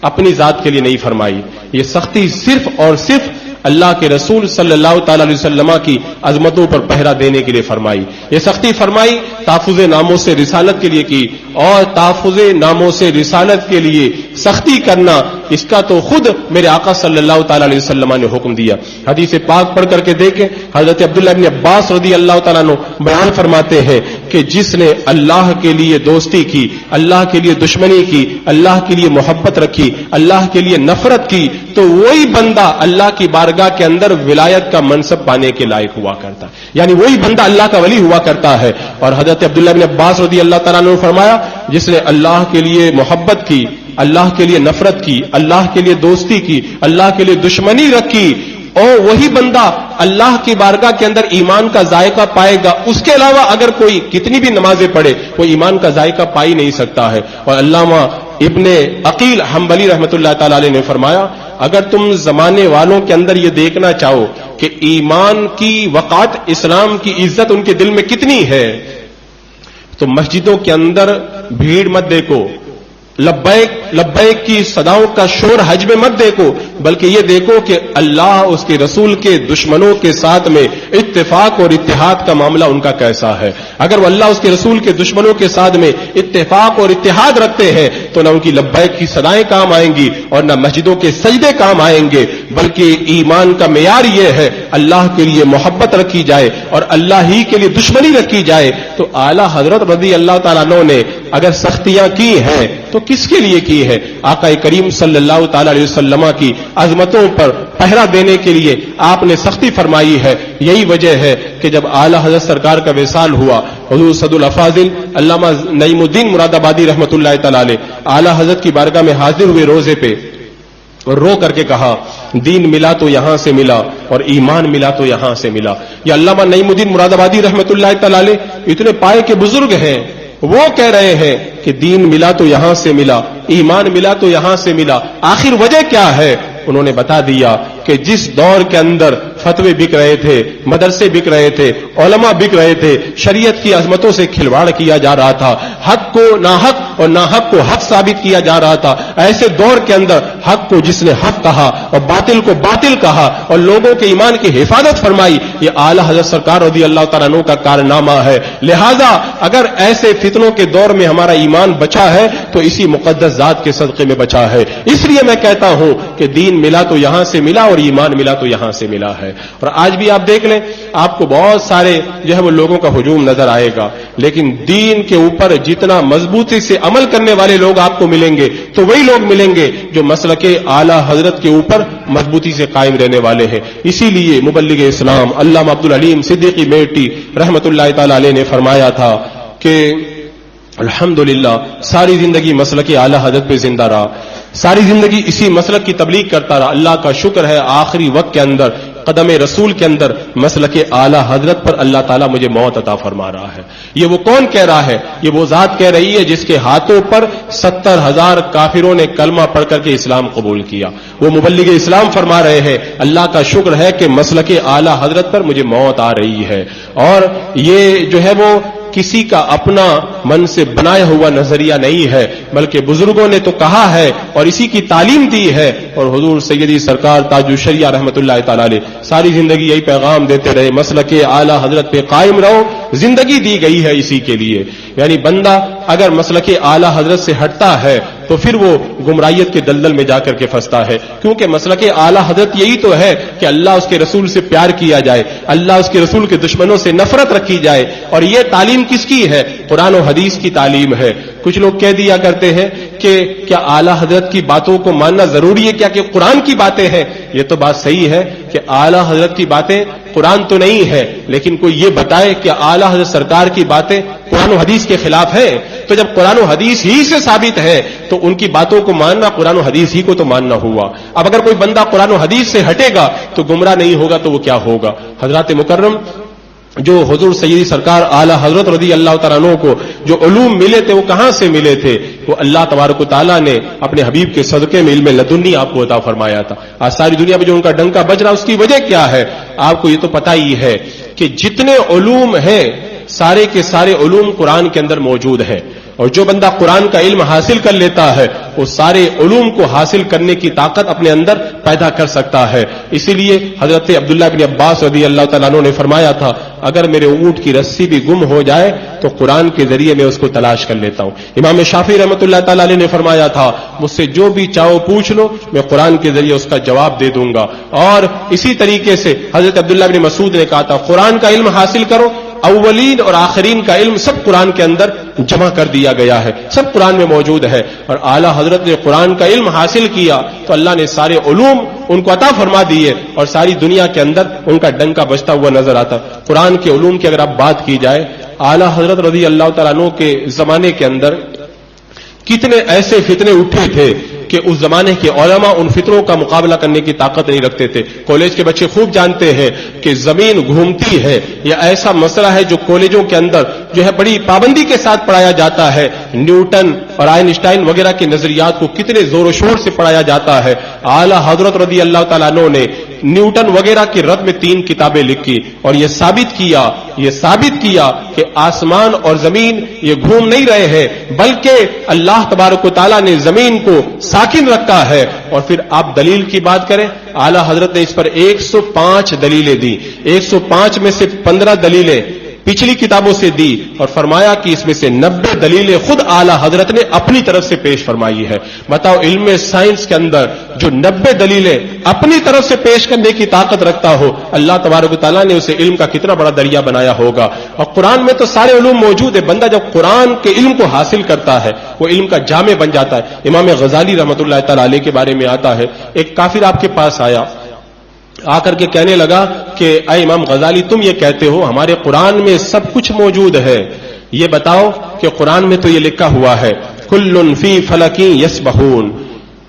اپنی ذات کے لیے نہیں فرمائی، یہ سختی صرف اور صرف اللہ کے رسول صلی اللہ تعالی علیہ وسلم کی عظمتوں پر پہرا دینے کے لیے فرمائی۔ یہ سختی فرمائی تحفظ ناموس رسالت کے لیے کی، اور تحفظ ناموس رسالت کے لیے سختی کرنا اس کا تو خود میرے آقا صلی اللہ تعالی علیہ وسلم نے حکم دیا۔ حدیث پاک پڑھ کر کے دیکھیں، حضرت عبداللہ بن عباس رضی اللہ تعالیٰ عنہ بیان فرماتے ہیں کہ جس نے اللہ کے لیے دوستی کی، اللہ کے لیے دشمنی کی، اللہ کے لیے محبت رکھی، اللہ کے لیے نفرت کی، تو وہی بندہ اللہ کی بارگاہ کے اندر ولایت کا منصب پانے کے لائق ہوا کرتا ہے، یعنی وہی بندہ اللہ کا ولی ہوا کرتا ہے۔ اور حضرت عبداللہ بن عباس رضی اللہ تعالیٰ عنہ نے فرمایا، جس نے اللہ کے لیے محبت کی، اللہ کے لیے نفرت کی، اللہ کے لیے دوستی کی، اللہ کے لیے دشمنی رکھی، اور وہی بندہ اللہ کی بارگاہ کے اندر ایمان کا ذائقہ پائے گا۔ اس کے علاوہ اگر کوئی کتنی بھی نمازیں پڑھے وہ ایمان کا ذائقہ پا ہی نہیں سکتا ہے۔ اور علامہ ابن عقیل حنبلی رحمۃ اللہ تعالی علیہ نے فرمایا، اگر تم زمانے والوں کے اندر یہ دیکھنا چاہو کہ ایمان کی وقعت، اسلام کی عزت ان کے دل میں کتنی ہے، تو مسجدوں کے اندر بھیڑ مت دیکھو، لبیک لبیک کی صداؤں کا شور حج میں مت دیکھو، بلکہ یہ دیکھو کہ اللہ اس کے رسول کے دشمنوں کے ساتھ میں اتفاق اور اتحاد کا معاملہ ان کا کیسا ہے۔ اگر وہ اللہ اس کے رسول کے دشمنوں کے ساتھ میں اتفاق اور اتحاد رکھتے ہیں تو نہ ان کی لبیک کی صدائیں کام آئیں گی اور نہ مسجدوں کے سجدے کام آئیں گے، بلکہ ایمان کا معیار یہ ہے اللہ کے لیے محبت رکھی جائے اور اللہ ہی کے لیے دشمنی رکھی جائے۔ تو اعلیٰ حضرت رضی اللہ تعالیٰ عنہ نے اگر سختیاں کی ہیں تو کس کے لیے کی ہے؟ آقا کریم صلی اللہ تعالی علیہ وسلم کی عظمتوں پر پہرا دینے کے لیے آپ نے سختی فرمائی ہے۔ یہی وجہ ہے کہ جب اعلیٰ حضرت سرکار کا وصال ہوا، حضور صد الافاضل علامہ نعیم الدین مراد آبادی رحمۃ اللہ تعالی علیہ اعلیٰ حضرت کی بارگاہ میں حاضر ہوئے روزے پہ، اور رو کر کے کہا، دین ملا تو یہاں سے ملا اور ایمان ملا تو یہاں سے ملا۔ یہ علامہ نعیم الدین مراد آبادی رحمۃ اللہ تعالی علیہ اتنے پائے کے بزرگ ہیں، وہ کہہ رہے ہیں کہ دین ملا تو یہاں سے ملا، ایمان ملا تو یہاں سے ملا۔ آخر وجہ کیا ہے؟ انہوں نے بتا دیا کہ جس دور کے اندر فتوے بک رہے تھے، مدرسے بک رہے تھے، علماء بک رہے تھے، شریعت کی عظمتوں سے کھلواڑ کیا جا رہا تھا، حق کو ناحق اور ناحق کو حق ثابت کیا جا رہا تھا، ایسے دور کے اندر حق کو جس نے حق کہا اور باطل کو باطل کہا اور لوگوں کے ایمان کی حفاظت فرمائی، یہ اعلیٰ حضرت سرکار رضی اللہ تعالیٰ عنہ کا کارنامہ ہے۔ لہذا اگر ایسے فتنوں کے دور میں ہمارا ایمان بچا ہے تو اسی مقدس ذات کے صدقے میں بچا ہے۔ اس لیے میں کہتا ہوں کہ دین ملا تو یہاں سے ملا اور ایمان ملا تو یہاں سے ملا ہے۔ اور آج بھی آپ دیکھ لیں، آپ کو بہت سارے جو ہے وہ لوگوں کا ہجوم نظر آئے گا، لیکن دین کے اوپر جتنا مضبوطی سے عمل کرنے والے لوگ آپ کو ملیں گے تو وہی لوگ ملیں گے جو مسلک اعلیٰ حضرت کے اوپر مضبوطی سے قائم رہنے والے ہیں۔ اسی لیے مبلغ اسلام علامہ عبدالعلیم صدیقی میٹی رحمۃ اللہ تعالی علیہ نے فرمایا تھا کہ الحمدللہ ساری زندگی مسلک اعلیٰ حضرت پہ زندہ رہا، ساری زندگی اسی مسلک کی تبلیغ کرتا رہا۔ اللہ کا شکر ہے آخری وقت کے اندر قدم رسول کے اندر مسلک اعلیٰ حضرت پر اللہ تعالیٰ مجھے موت عطا فرما رہا ہے۔ یہ وہ کون کہہ رہا ہے؟ یہ وہ ذات کہہ رہی ہے جس کے ہاتھوں پر 70,000 کافروں نے کلمہ پڑھ کر کے اسلام قبول کیا۔ وہ مبلغ اسلام فرما رہے ہیں اللہ کا شکر ہے کہ مسلک اعلیٰ حضرت پر مجھے موت آ رہی ہے۔ اور یہ جو ہے وہ کسی کا اپنا من سے بنایا ہوا نظریہ نہیں ہے، بلکہ بزرگوں نے تو کہا ہے اور اسی کی تعلیم دی ہے، اور حضور سیدی سرکار تاج الشریعہ رحمۃ اللہ تعالی علیہ ساری زندگی یہی پیغام دیتے رہے، مسلک اعلیٰ حضرت پہ قائم رہو، زندگی دی گئی ہے اسی کے لیے۔ یعنی بندہ اگر مسلک اعلیٰ حضرت سے ہٹتا ہے تو پھر وہ گمراہیت کے دلدل میں جا کر کے پھنستا ہے، کیونکہ مسلک اعلیٰ حضرت یہی تو ہے کہ اللہ اس کے رسول سے پیار کیا جائے، اللہ اس کے رسول کے دشمنوں سے نفرت رکھی جائے۔ اور یہ تعلیم کس کی ہے؟ قرآن و حدیث کی تعلیم ہے۔ کچھ لوگ کہہ دیا کرتے ہیں کہ کیا اعلیٰ حضرت کی باتوں کو ماننا ضروری ہے کیا کہ قرآن کی باتیں ہیں؟ یہ تو بات صحیح ہے کہ اعلیٰ حضرت کی باتیں قرآن تو نہیں ہے، لیکن کوئی یہ بتائے کہ اعلیٰ حضرت سرکار کی باتیں قرآن و حدیث کے خلاف ہے، تو جب قرآن و حدیث ہی سے ثابت ہے تو ان کی باتوں کو ماننا قرآن و حدیث ہی کو تو ماننا ہوا۔ اب اگر کوئی بندہ قرآن و حدیث سے ہٹے گا تو گمراہ نہیں ہوگا تو وہ کیا ہوگا؟ حضرات مکرم، جو حضور سیدی سرکار اعلیٰ حضرت رضی اللہ تعالیٰ عنہ کو جو علوم ملے تھے وہ کہاں سے ملے تھے؟ وہ اللہ تبارک و تعالیٰ نے اپنے حبیب کے صدقے میں علم لدنی آپ کو عطا فرمایا تھا۔ آج ساری دنیا میں جو ان کا ڈنکا بج رہا اس کی وجہ کیا ہے؟ آپ کو یہ تو پتہ ہی ہے کہ جتنے علوم ہیں سارے کے سارے علوم قرآن کے اندر موجود ہیں، اور جو بندہ قرآن کا علم حاصل کر لیتا ہے وہ سارے علوم کو حاصل کرنے کی طاقت اپنے اندر پیدا کر سکتا ہے۔ اسی لیے حضرت عبداللہ بن عباس رضی اللہ تعالیٰ عنہ نے فرمایا تھا اگر میرے اونٹ کی رسی بھی گم ہو جائے تو قرآن کے ذریعے میں اس کو تلاش کر لیتا ہوں۔ امام شافعی رحمۃ اللہ تعالیٰ علیہ نے فرمایا تھا مجھ سے جو بھی چاہو پوچھ لو میں قرآن کے ذریعے اس کا جواب دے دوں گا۔ اور اسی طریقے سے حضرت عبداللہ بن مسعود نے کہا تھا قرآن کا علم حاصل کرو اولین اور آخرین کا علم سب قرآن کے اندر جمع کر دیا گیا ہے، سب قرآن میں موجود ہے. اور اعلیٰ حضرت نے قرآن کا علم حاصل کیا تو اللہ نے سارے علوم ان کو عطا فرما دیے اور ساری دنیا کے اندر ان کا ڈنکا بجتا ہوا نظر آتا. قرآن کے علوم کی اگر آپ بات کی جائے، اعلیٰ حضرت رضی اللہ تعالیٰ عنہ کے زمانے کے اندر کتنے ایسے فتنے اٹھے تھے کہ اس زمانے کے علماء ان فتنوں کا مقابلہ کرنے کی طاقت نہیں رکھتے تھے. کالج کے بچے خوب جانتے ہیں کہ زمین گھومتی ہے، یہ ایسا مسئلہ ہے جو کالجوں کے اندر جو ہے بڑی پابندی کے ساتھ پڑھایا جاتا ہے. نیوٹن اور آئنسٹائن وغیرہ کے نظریات کو کتنے زور و شور سے پڑھایا جاتا ہے. اعلیٰ حضرت رضی اللہ تعالیٰ عنہ نے نیوٹن وغیرہ کی رد میں 3 کتابیں لکھی اور یہ ثابت کیا کہ آسمان اور زمین یہ گھوم نہیں رہے ہیں، بلکہ اللہ تبارک و تعالیٰ نے زمین کو ساکن رکھا ہے. اور پھر آپ دلیل کی بات کریں، اعلیٰ حضرت نے اس پر 105 دلیلیں دی. 105 میں سے 15 دلیلیں پچھلی کتابوں سے دی اور فرمایا کہ اس میں سے 90 دلیلیں خود اعلیٰ حضرت نے اپنی طرف سے پیش فرمائی ہے. بتاؤ علم سائنس کے اندر جو 90 دلیلیں اپنی طرف سے پیش کرنے کی طاقت رکھتا ہو، اللہ تبارک و تعالیٰ نے اسے علم کا کتنا بڑا دریا بنایا ہوگا. اور قرآن میں تو سارے علوم موجود ہے. بندہ جب قرآن کے علم کو حاصل کرتا ہے وہ علم کا جامع بن جاتا ہے. امام غزالی رحمۃ اللہ تعالی علیہ کے بارے میں آتا ہے، ایک کافر آپ کے پاس آیا، آ کر کے کہنے لگا کہ اے امام غزالی، تم یہ کہتے ہو ہمارے قرآن میں سب کچھ موجود ہے، یہ بتاؤ کہ قرآن میں تو یہ لکھا ہوا ہے کل فی فلک یسبحون،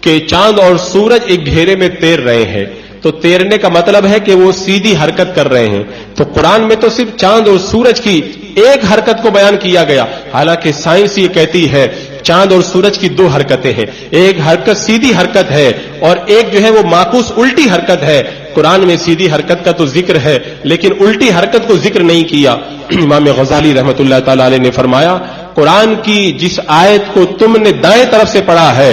کہ چاند اور سورج ایک گھیرے میں تیر رہے ہیں. تو تیرنے کا مطلب ہے کہ وہ سیدھی حرکت کر رہے ہیں. تو قرآن میں تو صرف چاند اور سورج کی ایک حرکت کو بیان کیا گیا، حالانکہ سائنس یہ کہتی ہے چاند اور سورج کی 2 حرکتیں ہیں، ایک حرکت سیدھی حرکت ہے اور ایک جو ہے وہ معکوس الٹی حرکت ہے. قرآن میں سیدھی حرکت کا تو ذکر ہے لیکن الٹی حرکت کو ذکر نہیں کیا. امام غزالی رحمۃ اللہ تعالی علیہ نے فرمایا قرآن کی جس آیت کو تم نے دائیں طرف سے پڑھا ہے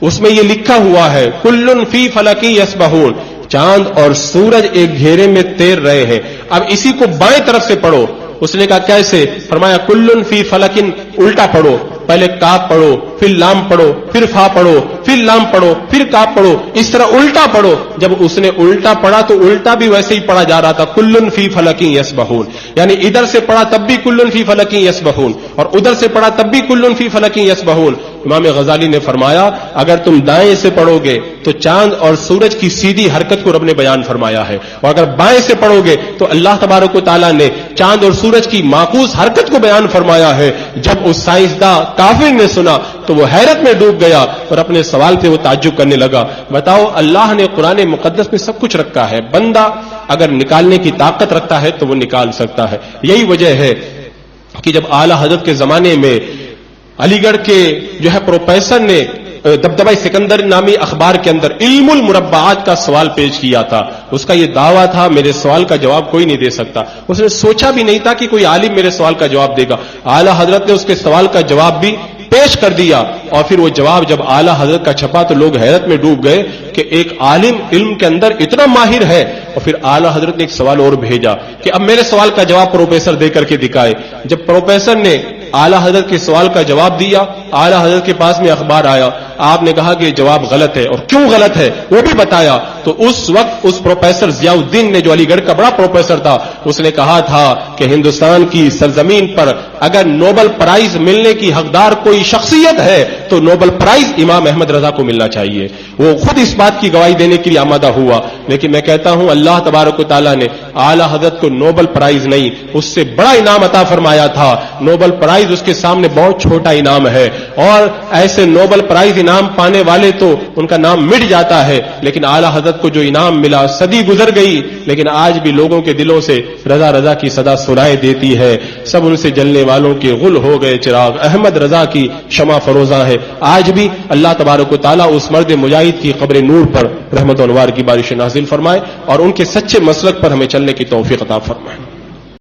اس میں یہ لکھا ہوا ہے کل فی فلک یسبحون، چاند اور سورج ایک گھیرے میں تیر رہے ہیں. اب اسی کو بائیں طرف سے پڑھو. اس نے کہا کیسے؟ فرمایا کل فی فلکن، الٹا پڑھو، پہلے کاف پڑھو، پھر لام پڑھو، پھر فا پڑھو، پھر لام پڑھو، پھر کاف پڑھو، اس طرح الٹا پڑھو. جب اس نے الٹا پڑھا تو الٹا بھی ویسے ہی پڑھا جا رہا تھا کل فی فلک یسبحون، یعنی ادھر سے پڑھا تب بھی کل فی فلک یسبحون اور ادھر سے پڑھا تب بھی کل فی فلک یسبحون. امام غزالی نے فرمایا اگر تم دائیں سے پڑھو گے تو چاند اور سورج کی سیدھی حرکت کو رب نے بیان فرمایا ہے، اور اگر بائیں سے پڑھو گے تو اللہ تبارک و تعالیٰ نے چاند اور سورج کی معکوس حرکت کو بیان فرمایا ہے. جب اس سائنسداں کافر نے سنا تو وہ حیرت میں ڈوب گیا اور اپنے سوال پہ وہ تعجب کرنے لگا. بتاؤ اللہ نے قرآن مقدس میں سب کچھ رکھا ہے، بندہ اگر نکالنے کی طاقت رکھتا ہے تو وہ نکال سکتا ہے. یہی وجہ ہے کہ جب اعلیٰ حضرت کے زمانے میں علی گڑھ کے جو ہے پروفیسر نے دبدبہ سکندر نامی اخبار کے اندر علم المربعات کا سوال پیش کیا تھا، اس کا یہ دعویٰ تھا میرے سوال کا جواب کوئی نہیں دے سکتا. اس نے سوچا بھی نہیں تھا کہ کوئی عالم میرے سوال کا جواب دے گا. اعلیٰ حضرت نے اس کے سوال کا جواب بھی پیش کر دیا اور پھر وہ جواب جب اعلیٰ حضرت کا چھپا تو لوگ حیرت میں ڈوب گئے کہ ایک عالم علم کے اندر اتنا ماہر ہے. اور پھر اعلیٰ حضرت نے ایک سوال اور بھیجا کہ اب میرے سوال کا جواب پروفیسر دے کر کے دکھائے. جب پروفیسر نے اعلیٰ حضرت کے سوال کا جواب دیا، اعلیٰ حضرت کے پاس میں اخبار آیا، آپ نے کہا کہ یہ جواب غلط ہے اور کیوں غلط ہے وہ بھی بتایا. تو اس وقت اس پروفیسر ضیاء الدین نے جو علی گڑھ کا بڑا پروفیسر تھا اس نے کہا تھا کہ ہندوستان کی سرزمین پر اگر نوبل پرائز ملنے کی حقدار کوئی شخصیت ہے تو نوبل پرائز امام احمد رضا کو ملنا چاہیے. وہ خود اس بات کی گواہی دینے کے لیے آمادہ ہوا. لیکن میں کہتا ہوں اللہ تبارک و تعالیٰ نے اعلیٰ حضرت کو نوبل پرائز نہیں اس سے بڑا انعام عطا فرمایا تھا. نوبل پرائز اس کے سامنے بہت چھوٹا انعام ہے اور ایسے نوبل پرائز انعام پانے والے تو ان کا نام مٹ جاتا ہے، لیکن اعلیٰ حضرت کو جو انعام ملا صدی گزر گئی لیکن آج بھی لوگوں کے دلوں سے رضا رضا کی صدا سنائی دیتی ہے. سب ان سے جلنے والوں کے غل ہو گئے چراغ، احمد رضا کی شمع فروزاں ہے. آج بھی اللہ تبارک و تعالیٰ اس مرد مجاہد کی قبر نور پر رحمت و انوار کی بارش نازل فرمائے اور ان کے سچے مسلک پر ہمیں چلنے کی توفیق عطا فرمائے.